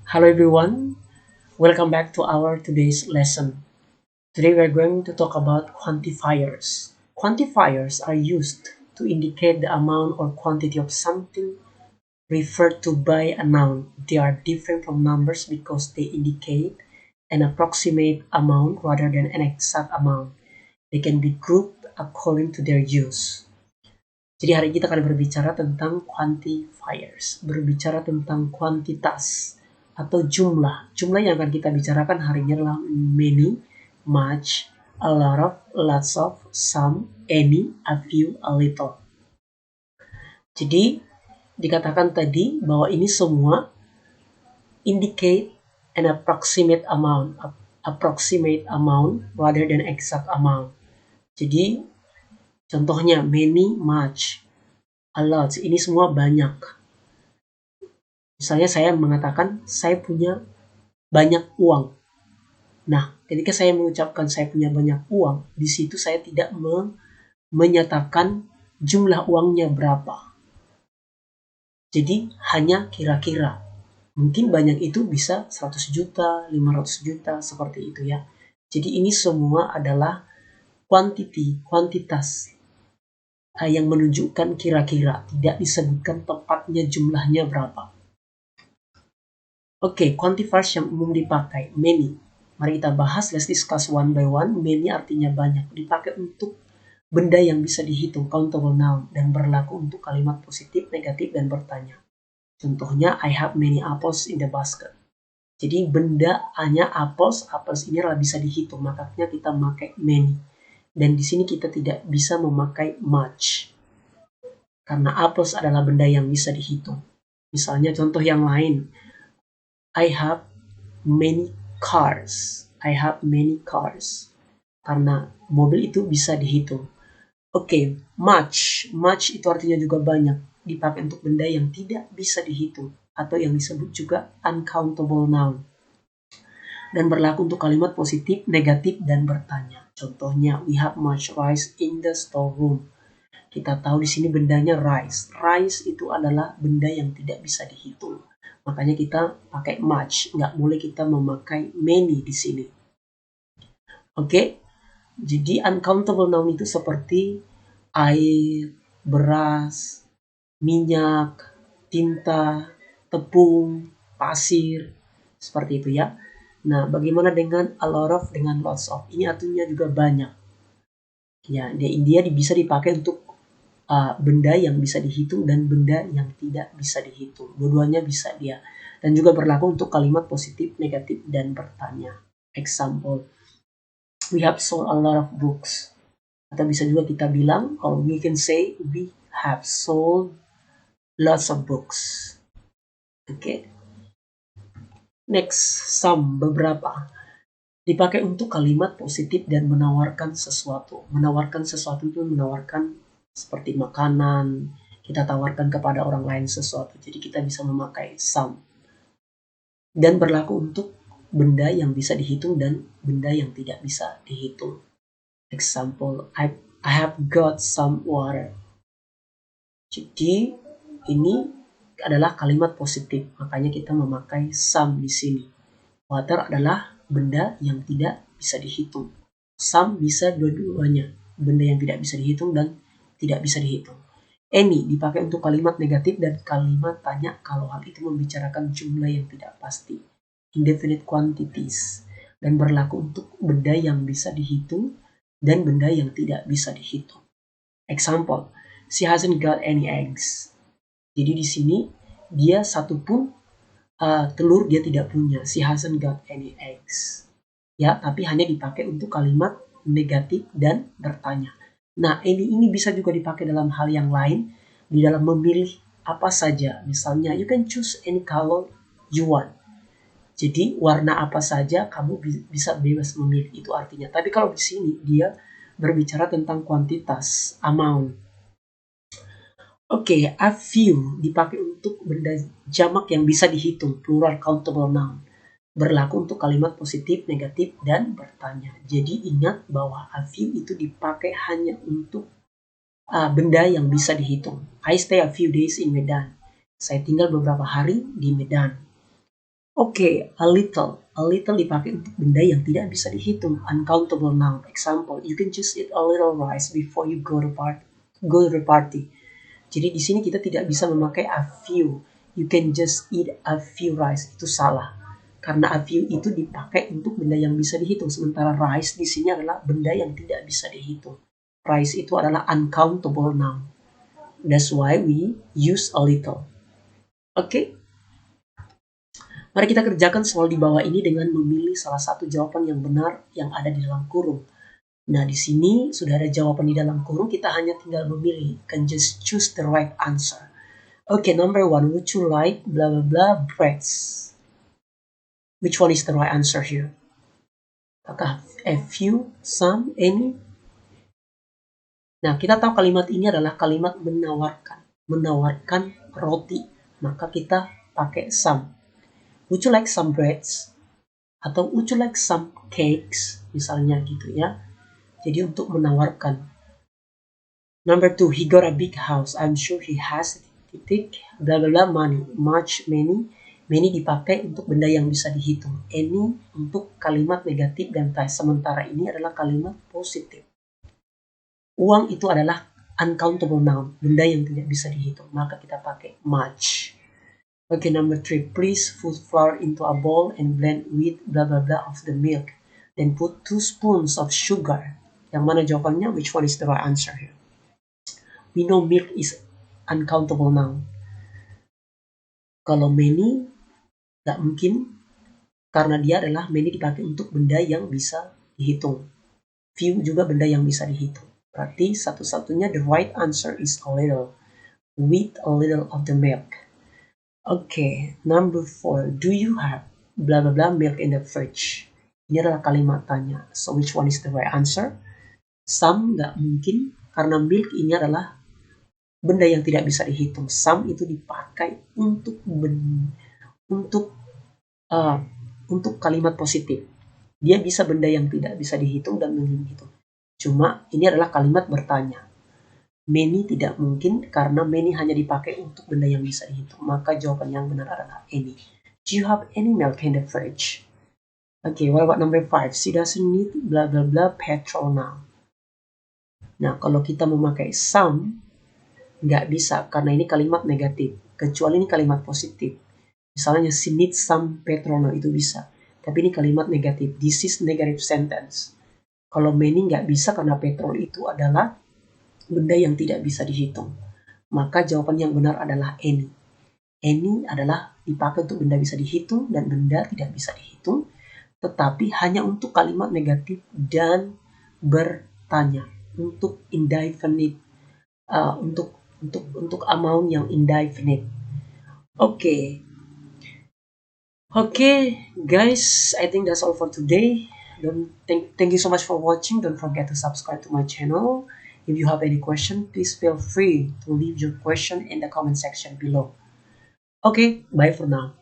Hello everyone, welcome back to our today's lesson. Today we are going to talk about quantifiers. Quantifiers are used to indicate the amount or quantity of something referred to by a noun. They are different from numbers because they indicate an approximate amount rather than an exact amount. They can be grouped according to their use. Jadi hari ini kita akan berbicara tentang quantifiers, berbicara tentang kuantitas atau jumlah. Jumlah yang akan kita bicarakan hari ini adalah many, much, a lot of, lots of, some, any, a few, a little. Jadi dikatakan tadi bahwa ini semua indicate an approximate amount rather than exact amount. Jadi contohnya many, much, a lot, ini semua banyak. Misalnya saya mengatakan saya punya banyak uang. Nah, ketika saya mengucapkan saya punya banyak uang, di situ saya tidak menyatakan jumlah uangnya berapa. Jadi hanya kira-kira. Mungkin banyak itu bisa 100 juta, 500 juta, seperti itu ya. Jadi ini semua adalah kuantitas yang menunjukkan kira-kira, tidak disebutkan tepatnya jumlahnya berapa. Oke, quantifiers yang umum dipakai, many. Mari kita bahas, let's discuss one by one. Many artinya banyak, dipakai untuk benda yang bisa dihitung, countable noun, dan berlaku untuk kalimat positif, negatif, dan bertanya. Contohnya, I have many apples in the basket. Jadi benda hanya apples ini adalah bisa dihitung, makanya kita memakai many. Dan di sini kita tidak bisa memakai much, karena apples adalah benda yang bisa dihitung. Misalnya contoh yang lain, I have many cars. I have many cars. Karena mobil itu bisa dihitung. Oke, much itu artinya juga banyak. Dipakai untuk benda yang tidak bisa dihitung atau yang disebut juga uncountable noun. Dan berlaku untuk kalimat positif, negatif, dan bertanya. Contohnya, we have much rice in the storeroom. Kita tahu di sini bendanya rice. Rice itu adalah benda yang tidak bisa dihitung. Makanya kita pakai much, nggak boleh kita memakai many di sini. Oke, jadi uncountable noun itu seperti air, beras, minyak, tinta, tepung, pasir, seperti itu ya. Nah, bagaimana dengan a lot of dengan lots of? Ini artinya juga banyak. Ya, dia bisa dipakai untuk benda yang bisa dihitung dan benda yang tidak bisa dihitung. Dua-duanya bisa dia. Dan juga berlaku untuk kalimat positif, negatif, dan bertanya. Example, we have sold a lot of books. Atau bisa juga kita bilang, or we can say we have sold lots of books. Oke. Next, some, beberapa. Dipakai untuk kalimat positif dan menawarkan sesuatu. Menawarkan sesuatu itu menawarkan seperti makanan, kita tawarkan kepada orang lain sesuatu. Jadi kita bisa memakai some. Dan berlaku untuk benda yang bisa dihitung dan benda yang tidak bisa dihitung. Example, I have got some water. Jadi ini adalah kalimat positif, makanya kita memakai some di sini. Water adalah benda yang tidak bisa dihitung. Some bisa dua-duanya, benda yang tidak bisa dihitung dan tidak bisa dihitung. Any dipakai untuk kalimat negatif dan kalimat tanya kalau hal itu membicarakan jumlah yang tidak pasti, indefinite quantities, dan berlaku untuk benda yang bisa dihitung dan benda yang tidak bisa dihitung. Example, she hasn't got any eggs. Jadi di sini dia satupun telur dia tidak punya. She hasn't got any eggs. Ya, tapi hanya dipakai untuk kalimat negatif dan bertanya. Nah, ini bisa juga dipakai dalam hal yang lain, di dalam memilih apa saja. Misalnya, you can choose any color you want. Jadi, warna apa saja kamu bisa bebas memilih, itu artinya. Tapi kalau di sini, dia berbicara tentang kuantitas, amount. Oke, a few dipakai untuk benda jamak yang bisa dihitung, plural countable noun. Berlaku untuk kalimat positif, negatif, dan bertanya. Jadi ingat bahwa a few itu dipakai hanya untuk benda yang bisa dihitung. I stay a few days in Medan. Saya tinggal beberapa hari di Medan. Oke, a little. A little dipakai untuk benda yang tidak bisa dihitung. Uncountable noun. Example, you can just eat a little rice before you go to the party. Jadi di sini kita tidak bisa memakai a few. You can just eat a few rice. Itu salah. Karena a few itu dipakai untuk benda yang bisa dihitung. Sementara rice di sini adalah benda yang tidak bisa dihitung. Rice itu adalah uncountable noun. That's why we use a little. Oke. Mari kita kerjakan soal di bawah ini dengan memilih salah satu jawaban yang benar yang ada di dalam kurung. Nah, di sini sudah ada jawaban di dalam kurung, kita hanya tinggal memilih. Can just choose the right answer. Okay, number 1, would you like blah blah blah breads? Which one is the right answer here? Apakah a few, some, any? Nah, kita tahu kalimat ini adalah kalimat menawarkan. Menawarkan roti. Maka kita pakai some. Would you like some breads? Atau would you like some cakes? Misalnya gitu ya. Jadi untuk menawarkan. Number 2, he got a big house. I'm sure he has titik bla bla bla money. Much, many. Many dipakai untuk benda yang bisa dihitung. Any untuk kalimat negatif dan tie. Sementara ini adalah kalimat positif. Uang itu adalah uncountable noun. Benda yang tidak bisa dihitung. Maka kita pakai much. Okay, number 3. Please put flour into a bowl and blend with blah blah blah of the milk. Then put 2 spoons of sugar. Yang mana jawabannya? Which one is the right answer here? We know milk is uncountable noun. Kalau many, gak mungkin. Karena dia adalah many dipakai untuk benda yang bisa dihitung. Few juga benda yang bisa dihitung. Berarti satu-satunya the right answer is a little. With a little of the milk. Okay, number 4. Do you have blah blah blah milk in the fridge? Ini adalah kalimat tanya. So which one is the right answer? Some nggak mungkin karena milk ini adalah benda yang tidak bisa dihitung. Some itu dipakai untuk kalimat positif. Dia bisa benda yang tidak bisa dihitung dan menghitung. Cuma ini adalah kalimat bertanya. Many tidak mungkin karena many hanya dipakai untuk benda yang bisa dihitung. Maka jawaban yang benar adalah any. Do you have any milk in the fridge? Okay, what about number 5? She doesn't need blah blah blah petrol now. Nah, kalau kita memakai some, nggak bisa karena ini kalimat negatif. Kecuali ini kalimat positif. Misalnya she needs some petrol now, itu bisa. Tapi ini kalimat negatif. This is negative sentence. Kalau many nggak bisa karena petrol itu adalah benda yang tidak bisa dihitung. Maka jawaban yang benar adalah any. Any adalah dipakai untuk benda bisa dihitung dan benda tidak bisa dihitung, tetapi hanya untuk kalimat negatif dan bertanya. Untuk indefinite, untuk amount yang indefinite. Okay, guys, I think that's all for today. Thank you so much for watching. Don't forget to subscribe to my channel. If you have any question, please feel free to leave your question in the comment section below. Okay, bye for now.